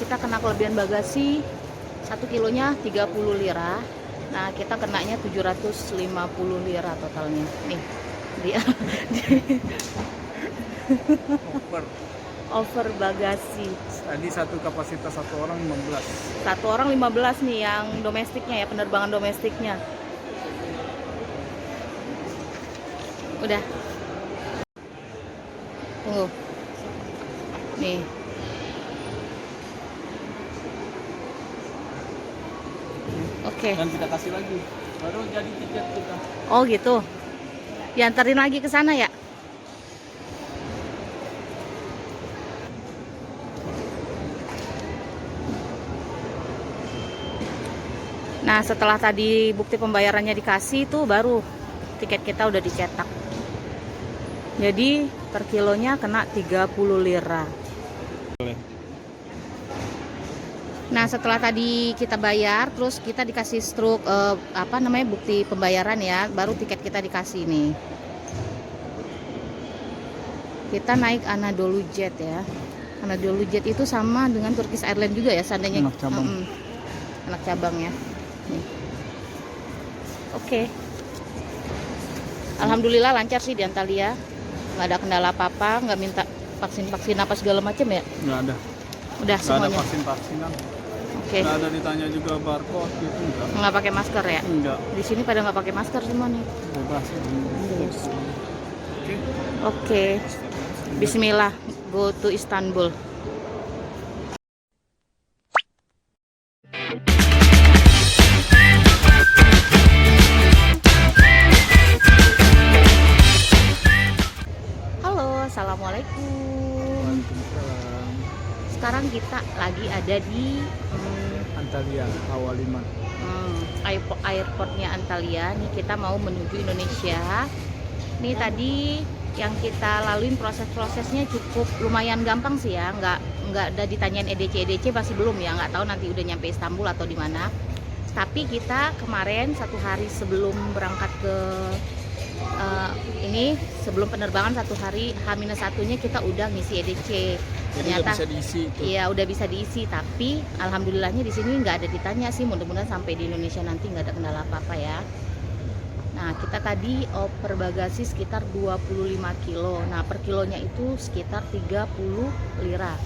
kita kena kelebihan bagasi 1 kilonya 30 lira. Nah, kita kenanya 750 lira totalnya. Nih, dia over bagasi. Tadi satu kapasitas satu orang 15. Satu orang 15 nih yang domestiknya ya, penerbangan domestiknya. Udah. Tunggu. Nih. Oke. Dan kita kasih lagi. Baru jadi tiket kita. Oh gitu. Diantarin lagi ke sana ya? Nah, setelah tadi bukti pembayarannya dikasih itu baru tiket kita udah dicetak. Jadi per kilonya kena 30 lira. Nah, setelah tadi kita bayar, terus kita dikasih struk bukti pembayaran ya, baru tiket kita dikasih nih. Kita naik Anadolu Jet ya. Anadolu Jet itu sama dengan Turkish Airlines juga ya, seandainya Anak cabang. Anak cabang ya. Nih. Oke. Alhamdulillah lancar sih di Antalya. Nggak ada kendala apa-apa, nggak minta vaksin apa segala macam ya? Nggak ada. Udah Nggak semuanya. ada vaksin-vaksinan. Oke. Nggak ada ditanya juga barcode gitu, enggak. Nggak pakai masker ya? Enggak. Di sini pada nggak pakai masker semua nih. Bebas. Yes. Oke. Oke. Bismillah, go to Istanbul. Halo, assalamualaikum. Waalaikumsalam. Sekarang kita lagi ada di Antalya, Awaliman. airportnya Antalya. Nih kita mau menuju Indonesia. Nih tadi yang kita laluin proses-prosesnya cukup lumayan gampang sih ya. Nggak ada ditanyain EDC masih belum ya. Nggak tahu nanti udah nyampe Istanbul atau di mana. Tapi kita kemarin 1 hari sebelum berangkat ke sebelum penerbangan 1 hari H-1-nya kita udah ngisi EDC. Jadi Ternyata udah bisa diisi itu. iya udah bisa diisi, tapi alhamdulillahnya di sini nggak ada ditanya sih. Mudah-mudahan sampai di Indonesia nanti nggak ada kendala apa-apa ya. Nah, kita tadi oper bagasi sekitar 25 kilo. Nah, per kilonya itu sekitar 30 lira.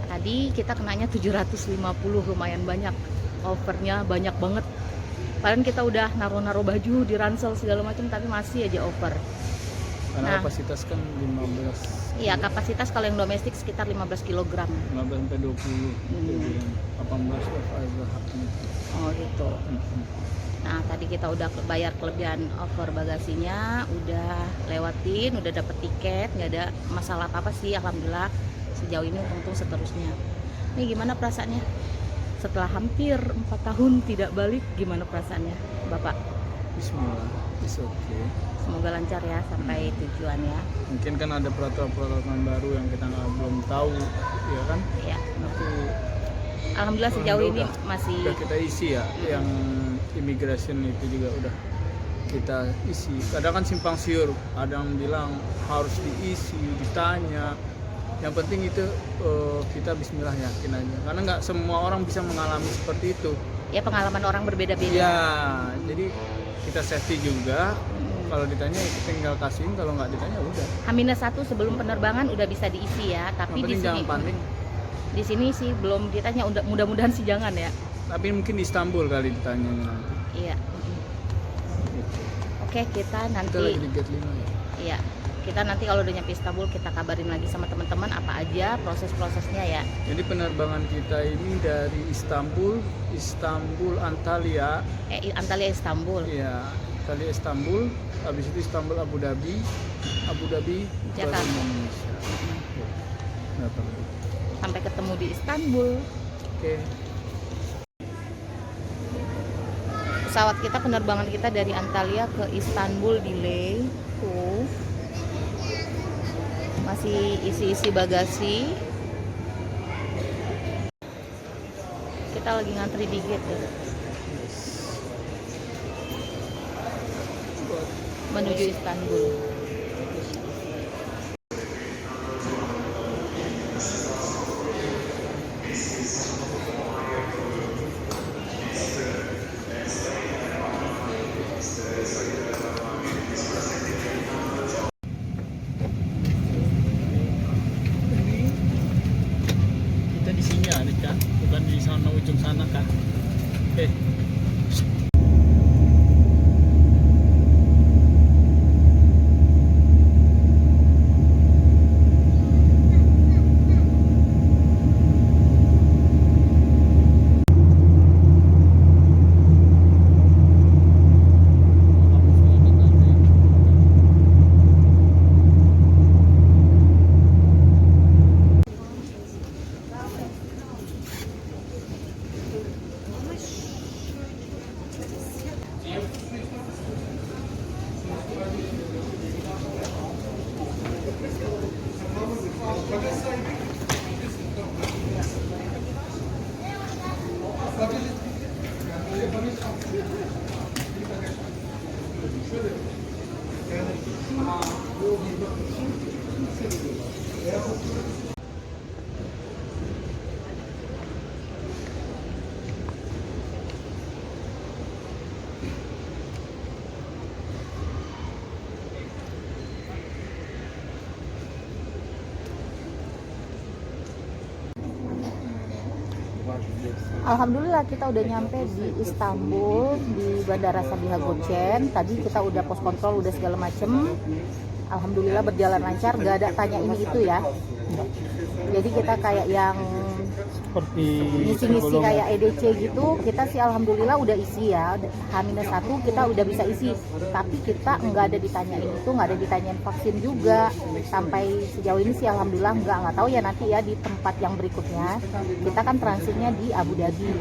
Tadi kita kenanya 750, lumayan banyak. Overnya banyak banget. Padahal kita udah naruh-naruh baju di ransel segala macam, tapi masih aja over. Karena kapasitas kan 15. Iya, kapasitas kalau yang domestik sekitar 15 kg. 15 sampai 20. Jadi 18 aja haknya. Oh gitu. Nah, tadi kita udah bayar kelebihan over bagasinya, udah lewatin, udah dapet tiket, nggak ada masalah apa-apa sih, alhamdulillah. Sejauh ini untung seterusnya. Ini gimana perasaannya? Setelah hampir 4 tahun tidak balik, gimana perasaannya, Bapak? Bismillah, it's okay. Semoga lancar ya sampai tujuan ya. Mungkin kan ada peraturan-peraturan baru yang kita belum tahu, ya kan? Iya. Tapi Alhamdulillah sejauh ini masih udah kita isi ya, yang immigration itu juga udah kita isi. Kadang kan simpang siur, ada yang bilang harus diisi, ditanya. Yang penting itu kita bismillah yakin aja, karena nggak semua orang bisa mengalami seperti itu. ya pengalaman orang berbeda-beda. Ya, jadi kita safety juga. Kalau ditanya kita tinggal kasihin, kalau nggak ditanya udah. H-1 sebelum penerbangan udah bisa diisi ya, tapi di sini jangan panik. Di sini sih belum ditanya, mudah-mudahan sih jangan ya. Tapi mungkin di Istanbul kali ditanya nanti. Iya. Gitu. Oke, kita nanti. Kita lagi di gate 5 ya. Iya. Kita nanti kalau udah nyampe Istanbul kita kabarin lagi sama teman-teman apa aja proses-prosesnya ya. Jadi penerbangan kita ini dari Istanbul Antalya. Antalya Istanbul. Iya, Antalya Istanbul. Habis itu Istanbul Abu Dhabi Jakarta. baru Indonesia. Sampai ketemu di Istanbul. Oke. Pesawat kita, penerbangan kita dari Antalya ke Istanbul delay. Tuh. Masih isi-isi bagasi. Kita lagi ngantri di gate ya. Menuju Istanbul. Alhamdulillah kita udah nyampe di Istanbul di Bandara Sabiha Gökçen. Tadi kita udah pos kontrol, udah segala macem. Alhamdulillah berjalan lancar, gak ada tanya ini itu ya. Jadi kita kayak yang Seperti ngisi-ngisi kayak EDC gitu, kita sih alhamdulillah udah isi ya. H-1 kita udah bisa isi, tapi kita nggak ada ditanyain itu, nggak ada ditanyain vaksin juga. Sampai sejauh ini sih alhamdulillah nggak tahu ya nanti ya di tempat yang berikutnya. Kita kan transitnya di Abu Dhabi,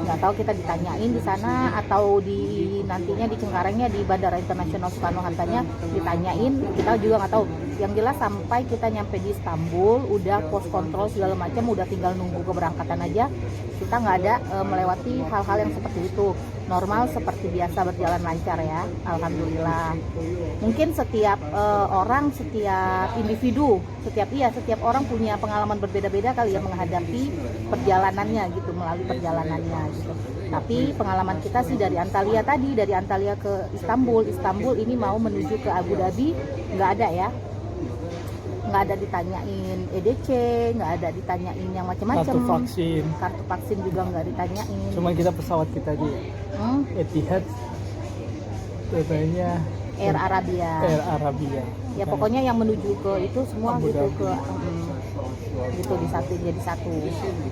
nggak tahu kita ditanyain di sana atau di nantinya di Cengkarengnya di Bandara Internasional Soekarno-Hattanya ditanyain, kita juga nggak tahu. Yang jelas sampai kita nyampe di Istanbul udah pos kontrol segala macam, udah tinggal nunggu keberangkatan aja. Kita nggak ada melewati hal-hal yang seperti itu, normal seperti biasa berjalan lancar ya, alhamdulillah. Mungkin setiap orang, setiap individu, setiap orang punya pengalaman berbeda-beda kali ya menghadapi perjalanannya gitu, melalui perjalanannya gitu. Tapi pengalaman kita sih dari Antalya tadi, dari Antalya ke Istanbul ini mau menuju ke Abu Dhabi, nggak ada ya, nggak ada ditanyain EDC, nggak ada ditanyain yang macam-macam. Kartu vaksin juga nggak ditanyain. Cuma kita pesawat kita aja ya. Etihad, katanya Air Arabia. Ya pokoknya yang menuju ke itu semua Abu gitu Dhabi. ke gitu jadi satu.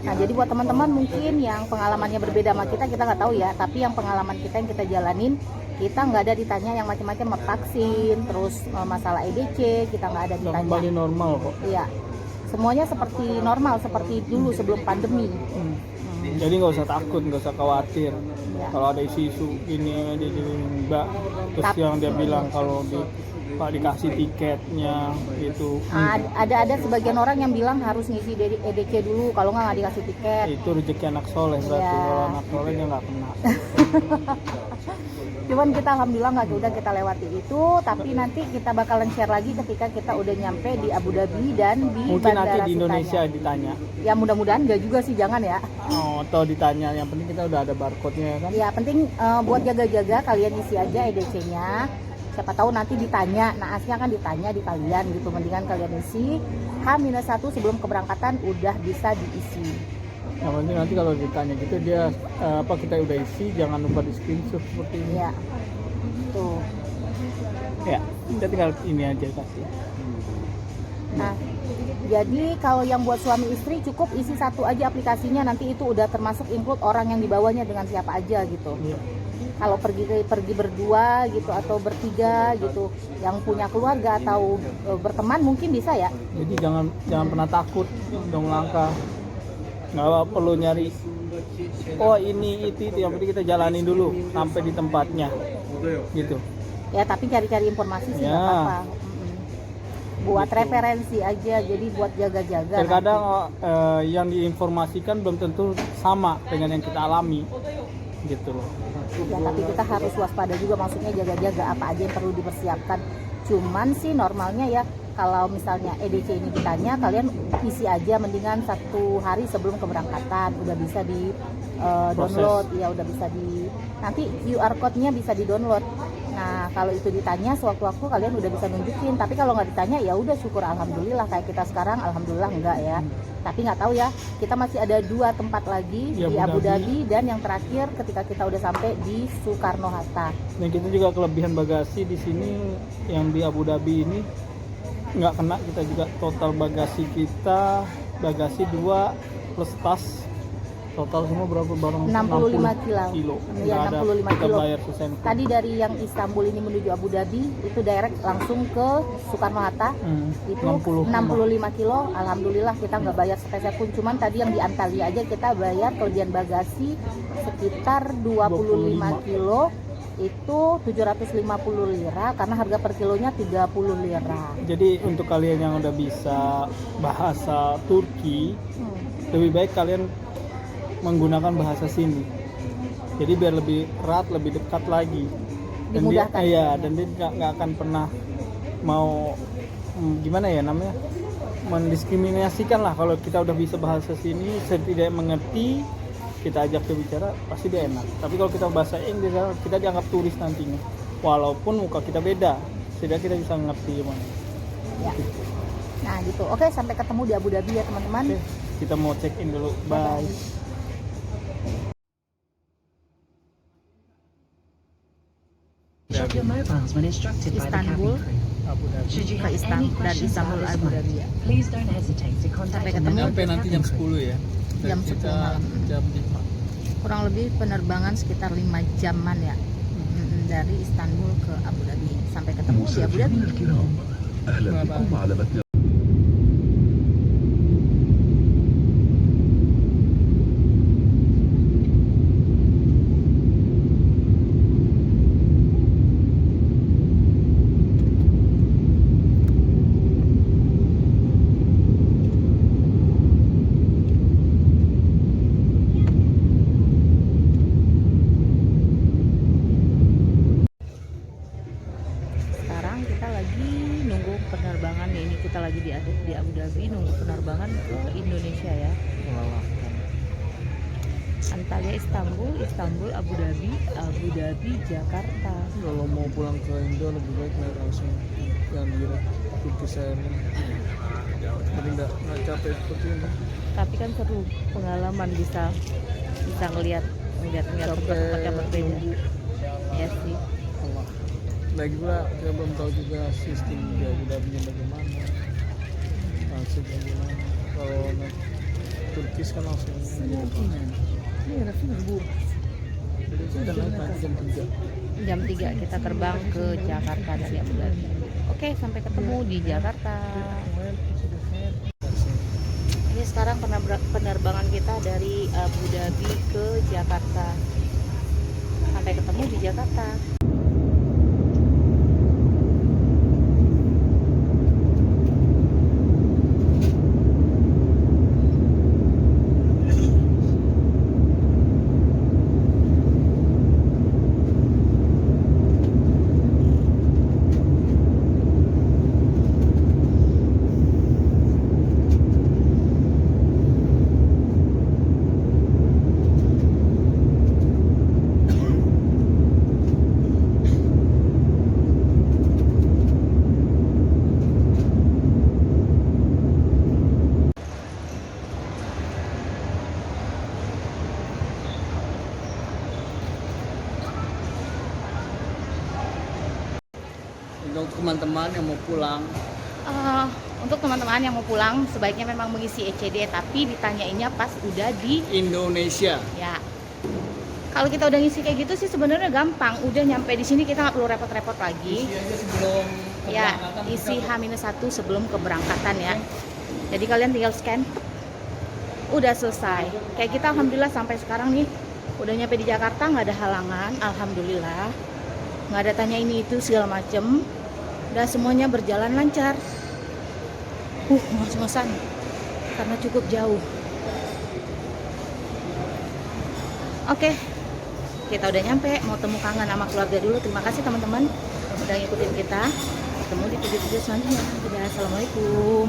Nah jadi buat teman-teman mungkin yang pengalamannya berbeda sama kita nggak tahu ya. Tapi yang pengalaman kita yang kita jalanin, kita nggak ada ditanya yang macam-macam vaksin, terus masalah EDC kita nggak ada ditanya. Kembali normal kok. Iya, semuanya seperti normal seperti dulu sebelum pandemi. Jadi nggak usah takut, nggak usah khawatir. Ya. Kalau ada isu-isu ini Mbak, terus yang dia bilang kalau Pak dikasih tiketnya gitu. Ada sebagian orang yang bilang harus ngisi EDC dulu, kalau nggak dikasih tiket. Itu rezeki anak soleh berarti. Ya. Kalau anak soleh dia nggak kena. Cuman kita alhamdulillah nggak udah kita lewati itu, tapi nanti kita bakalan share lagi ketika kita udah nyampe di Abu Dhabi dan di Mungkin Bandara nanti di Indonesia Sultan. ditanya. Ya mudah-mudahan nggak juga sih, jangan ya. Atau ditanya, yang penting kita udah ada barcode-nya ya kan. Ya penting buat jaga-jaga kalian isi aja EDC-nya. Siapa tahu nanti ditanya, naasnya kan ditanya di kalian gitu, mendingan kalian isi H-1 sebelum keberangkatan udah bisa diisi. Yang penting nanti kalau ditanya gitu dia kita udah isi, jangan lupa di screenshot seperti ini. Ya, tuh. Ya, kita tinggal ini aja kasih. Nah, jadi kalau yang buat suami istri cukup isi satu aja aplikasinya, nanti itu udah termasuk include orang yang dibawanya dengan siapa aja gitu. Iya. Kalau pergi berdua gitu atau bertiga gitu, yang punya keluarga atau berteman mungkin bisa ya. Jadi jangan pernah takut dong langkah. Nggak perlu nyari ini itu, yang penting kita jalanin dulu sampai di tempatnya gitu. Ya tapi cari-cari informasi sih nggak Ya. apa-apa. Buat referensi aja, jadi buat jaga-jaga. Terkadang yang diinformasikan belum tentu sama dengan yang kita alami gitu loh. Ya tapi kita harus waspada juga, maksudnya jaga-jaga apa aja yang perlu dipersiapkan. Cuman sih normalnya ya kalau misalnya EDC ini ditanya, kalian isi aja mendingan 1 hari sebelum keberangkatan, udah bisa di download ya, udah bisa nanti QR code-nya bisa di download. Nah kalau itu ditanya sewaktu-waktu kalian udah bisa nunjukin, tapi kalau nggak ditanya ya udah syukur alhamdulillah, kayak kita sekarang alhamdulillah enggak ya. Tapi nggak tahu ya, kita masih ada 2 tempat lagi di Abu Dhabi dan yang terakhir ketika kita udah sampai di Soekarno-Hatta. Dan kita juga kelebihan bagasi di sini yang di Abu Dhabi ini nggak kena, kita juga total bagasi 2 plus tas, total semua berapa barang? 65 kilo. Ya, 65 kita kilo. bayar sesen. Tadi dari yang Istanbul ini menuju Abu Dhabi itu direct langsung ke Soekarno-Hatta. Itu 65 kilo. Alhamdulillah kita nggak bayar sepeser pun. Cuman tadi yang di Antalya aja kita bayar kelebihan bagasi sekitar 25 kilo itu 750 lira karena harga per kilonya 30 lira. Jadi untuk kalian yang udah bisa bahasa Turki, lebih baik kalian menggunakan bahasa sini. Jadi biar lebih erat, lebih dekat lagi. Dan Dimudahkan. dan dia nggak akan pernah mau gimana ya namanya, mendiskriminasikan lah. Kalau kita udah bisa bahasa sini, setidaknya mengerti, kita ajak dia bicara, pasti dia enak. Tapi kalau kita bahasa Inggris, kita dianggap turis nantinya. Walaupun muka kita beda, setidaknya kita bisa ngerti gimana. Ya. Nah gitu. Oke, sampai ketemu di Abu Dhabi ya teman-teman. Oke, kita mau check in dulu. Bye. mobiles when instructed by the Istanbul cabin crew. Abu Dhabi. Should you ke have Istanbul any dan questions Istanbul about this Abu Dhabi flight, ya. please don't hesitate to contact Sampai a ketemu. member of Sampai the nanti cabin jam crew. 10 ya. Dari Jam 10 kita malam. jam 5. Kurang lebih penerbangan sekitar 5 jaman ya. Dari Istanbul ke Abu Dhabi. Sampai ketemu di Abu Dhabi. مسافرين الكرام أهلا بكم على متن Sekarang kita lagi nunggu penerbangan nih. Ini kita lagi di Abu Dhabi nunggu penerbangan ke Indonesia ya. Melelahkan. Antalya Istanbul, Istanbul Abu Dhabi, Abu Dhabi Jakarta. Kalau mau pulang ke Indo lebih baik naik langsung yang direct Turkish Airlines. Jadi nggak capek seperti ini. Tapi kan seru pengalaman bisa ngelihat tempat-tempat yang berbeda. Ya sih. Allah. Lagi pula kita belum tahu juga sistem di Abu Dhabi bagaimana, transit bagaimana. Kalau naik Turkish kan langsung sudah naik nanti jam 3. Jam 3 kita terbang ke Jakarta dari Abu Dhabi. Oke, sampai ketemu di Jakarta. Ini sekarang penerbangan kita dari Abu Dhabi ke Jakarta. Sampai ketemu di Jakarta. Untuk teman-teman yang mau pulang, Untuk teman-teman yang mau pulang sebaiknya memang mengisi ECD, tapi ditanyainnya pas udah di Indonesia. ya. Kalau kita udah ngisi kayak gitu sih sebenarnya gampang. Udah nyampe di sini kita nggak perlu repot-repot lagi. Isi aja sebelum Ya, keberangkatan isi kita- H-1 sebelum keberangkatan ya. Jadi kalian tinggal scan. Udah selesai. Kayak kita alhamdulillah sampai sekarang nih udah nyampe di Jakarta, nggak ada halangan, alhamdulillah. Nggak ada tanya ini itu segala macem. Udah semuanya berjalan lancar. Ngos-ngosan karena cukup jauh. Oke. Kita udah nyampe, mau temu kangen sama keluarga dulu. Terima kasih teman-teman udah ngikutin kita. Ketemu di video-video selanjutnya. Dadah, assalamualaikum.